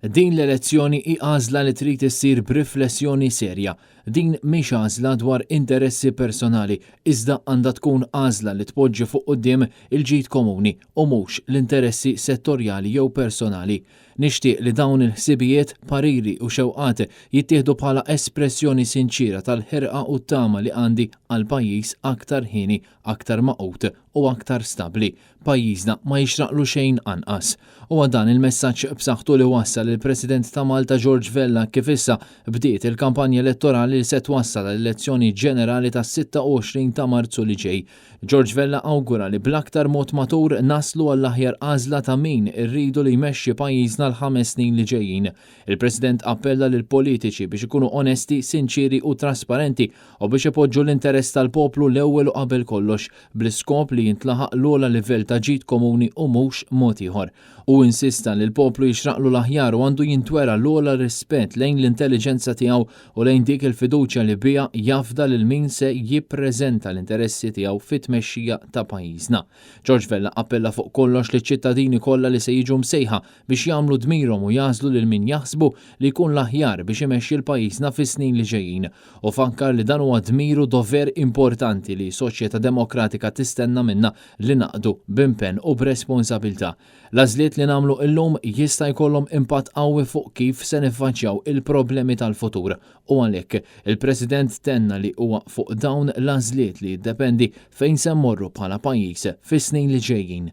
Din l-elezzjoni hi għażla li trid issir b'riflessjoni serja. Din mhix għażla dwar interessi personali, iżda għandha tkun għażla li tpoġġi fuq quddiem il-ġid komuni u mhux l-interessi settorjali jew personali. Nixtieq li dawn il-ħsibijiet, pariri u xewqat jittieħdu bħala espressjoni sinċira tal-ħerqa u t-tama li għandi għal pajjiż aktar ħieni, aktar maqut u aktar stabbli. Pajjiżna ma jixraqlu xejn anqas. U dan il-messaġġ b'saħħtu li wassal il-President ta' Malta George Vella kif issa bdiet il-kampanja elettorali li se twassal l-elezzjoni ġenerali tas-26 ta' Marzu li ġej. George Vella awgura li bl-aktar mod matur naslu għall-aħjar għażla ta' min irridu li jmexxi pajjiżna l-5 snin li ġejjin. Il-President appella lil politiċi biex ikunu onesti, sinċiri u trasparenti u biex ipoġġu l-interess tal-poplu l-ewwel u qabel kollox bl-iskop li jintlaħaq l-ogħla livell ta' ġid komuni u mhux mod ieħor. U insista li l-poplu jixraqlu l-aħjar u għandu jintwera l-ogħla rispett lejn l-intelligenza tiegħu u lejn dik il-fiduċja li biha jafda lil min se jippreżenta l-interessi tiegħu fit-tmexxija ta' pajjiżna. George Vella appella fuq kollox li ċ-ċittadini kollha li se jiġu msejħa biex jagħmlu dmirhom u jażlu lil min jaħsbu li jkun l-aħjar biex imexxi l-pajjiżna fis-snin li ġejjin. U fakkar li dan huwa dmiru dover importanti li soċjetà demokratika tistenna minna li naqdu b'impenn u b'responsabilità. L-għażliet li nagħmlu llum jista' jkollhom impatt qawwi fuq kif se niffaċċjaw il-problemi tal-futur u għalhekk il-President tenna li huwa fuq dawn l-għażliet li jiddependi fejn se mmorru bħala pajjiż fis-snin li ġejjin.